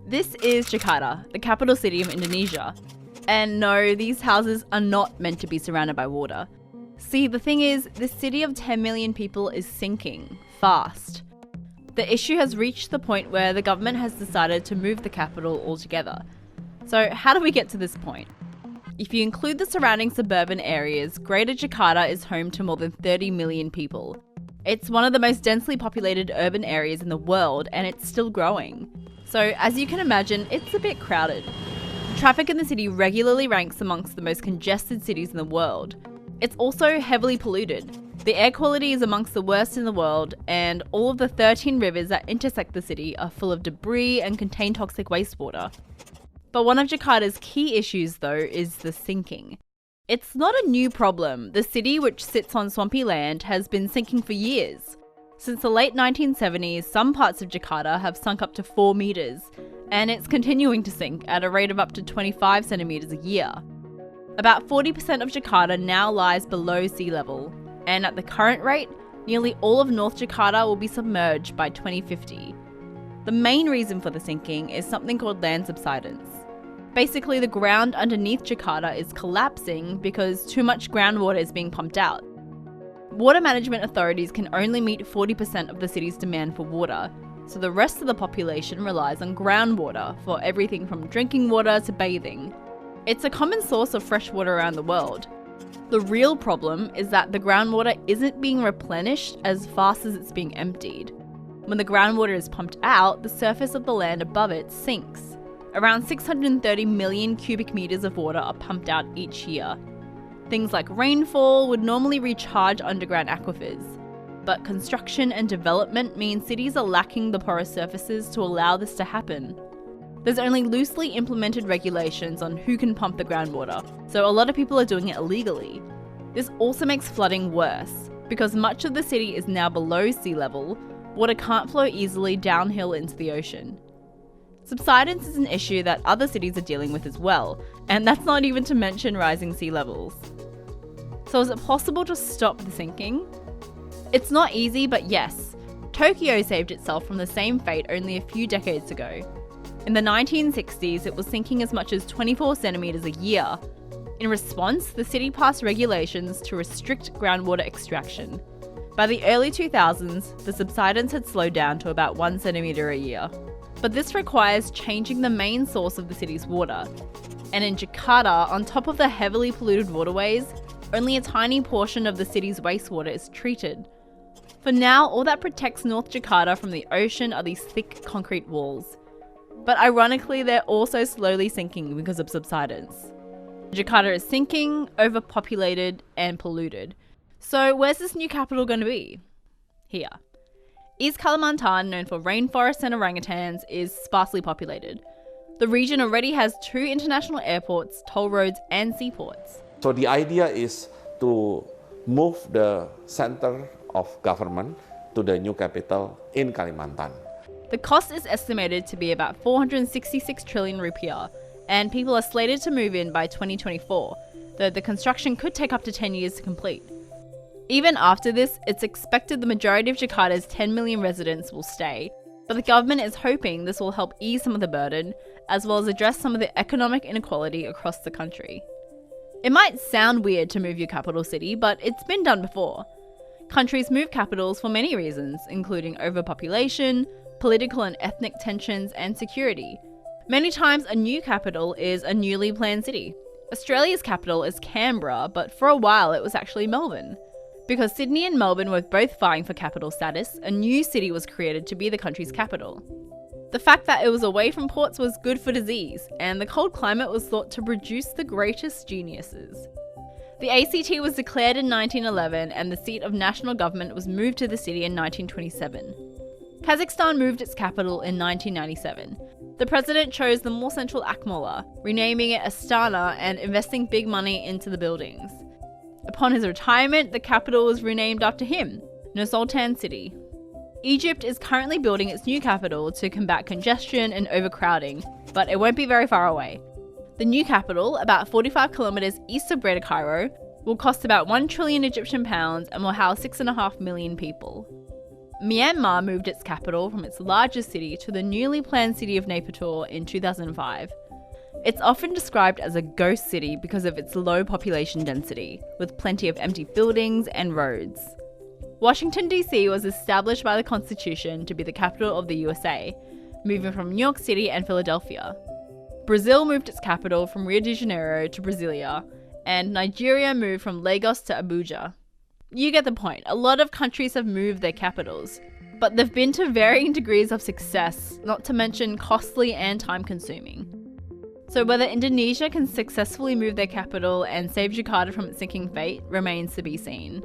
This is Jakarta, the capital city of Indonesia. And no, these houses are not meant to be surrounded by water. See, the thing is, this city of 10 million people is sinking fast. The issue has reached the point where the government has decided to move the capital altogether. So how do we get to this point? If you include the surrounding suburban areas, Greater Jakarta is home to more than 30 million people. It's one of the most densely populated urban areas in the world, and it's still growing. So as you can imagine, it's a bit crowded. Traffic in the city regularly ranks amongst the most congested cities in the world. It's also heavily polluted. The air quality is amongst the worst in the world, and all of the 13 rivers that intersect the city are full of debris and contain toxic wastewater. But one of Jakarta's key issues, though, is the sinking. It's not a new problem. The city, which sits on swampy land, has been sinking for years. Since the late 1970s, some parts of Jakarta have sunk up to 4 metres, and it's continuing to sink at a rate of up to 25 centimetres a year. About 40% of Jakarta now lies below sea level, and at the current rate, nearly all of North Jakarta will be submerged by 2050. The main reason for the sinking is something called land subsidence. Basically, the ground underneath Jakarta is collapsing because too much groundwater is being pumped out. Water management authorities can only meet 40% of the city's demand for water, so the rest of the population relies on groundwater for everything from drinking water to bathing. It's a common source of fresh water around the world. The real problem is that the groundwater isn't being replenished as fast as it's being emptied. When the groundwater is pumped out, the surface of the land above it sinks. Around 630 million cubic meters of water are pumped out each year. Things like rainfall would normally recharge underground aquifers, but construction and development mean cities are lacking the porous surfaces to allow this to happen. There's only loosely implemented regulations on who can pump the groundwater, so a lot of people are doing it illegally. This also makes flooding worse. Because much of the city is now below sea level, water can't flow easily downhill into the ocean. Subsidence is an issue that other cities are dealing with as well, and that's not even to mention rising sea levels. So is it possible to stop the sinking? It's not easy, but yes. Tokyo saved itself from the same fate only a few decades ago. In the 1960s, it was sinking as much as 24 centimetres a year. In response, the city passed regulations to restrict groundwater extraction. By the early 2000s, the subsidence had slowed down to about 1 centimetre a year. But this requires changing the main source of the city's water. And in Jakarta, on top of the heavily polluted waterways, only a tiny portion of the city's wastewater is treated. For now, all that protects North Jakarta from the ocean are these thick concrete walls. But ironically, they're also slowly sinking because of subsidence. Jakarta is sinking, overpopulated, and polluted. So where's this new capital going to be? Here. East Kalimantan, known for rainforests and orangutans, is sparsely populated. The region already has 2 international airports, toll roads, and seaports. So the idea is to move the center of government to the new capital in Kalimantan. The cost is estimated to be about 466 trillion rupiah, and people are slated to move in by 2024, though the construction could take up to 10 years to complete. Even after this, it's expected the majority of Jakarta's 10 million residents will stay, but the government is hoping this will help ease some of the burden, as well as address some of the economic inequality across the country. It might sound weird to move your capital city, but it's been done before. Countries move capitals for many reasons, including overpopulation, political and ethnic tensions, and security. Many times a new capital is a newly planned city. Australia's capital is Canberra, but for a while it was actually Melbourne. Because Sydney and Melbourne were both vying for capital status, a new city was created to be the country's capital. The fact that it was away from ports was good for disease, and the cold climate was thought to produce the greatest geniuses. The ACT was declared in 1911, and the seat of national government was moved to the city in 1927. Kazakhstan moved its capital in 1997. The president chose the more central Akmola, renaming it Astana and investing big money into the buildings. Upon his retirement, the capital was renamed after him, Nur-Sultan City. Egypt is currently building its new capital to combat congestion and overcrowding, but it won't be very far away. The new capital, about 45 kilometers east of Greater Cairo, will cost about 1 trillion Egyptian pounds and will house 6.5 million people. Myanmar moved its capital from its largest city to the newly planned city of Naypyidaw in 2005. It's often described as a ghost city because of its low population density, with plenty of empty buildings and roads. Washington, D.C. was established by the Constitution to be the capital of the USA, moving from New York City and Philadelphia. Brazil moved its capital from Rio de Janeiro to Brasilia, and Nigeria moved from Lagos to Abuja. You get the point, a lot of countries have moved their capitals, but they've been to varying degrees of success, not to mention costly and time-consuming. So whether Indonesia can successfully move their capital and save Jakarta from its sinking fate remains to be seen.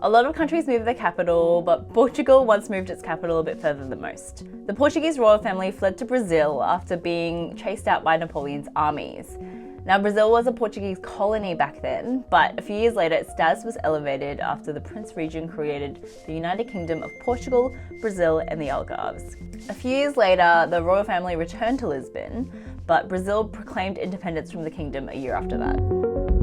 A lot of countries move their capital, but Portugal once moved its capital a bit further than most. The Portuguese royal family fled to Brazil after being chased out by Napoleon's armies. Now, Brazil was a Portuguese colony back then, but a few years later its status was elevated after the Prince Regent created the United Kingdom of Portugal, Brazil and the Algarves. A few years later, the royal family returned to Lisbon, but Brazil proclaimed independence from the kingdom a year after that.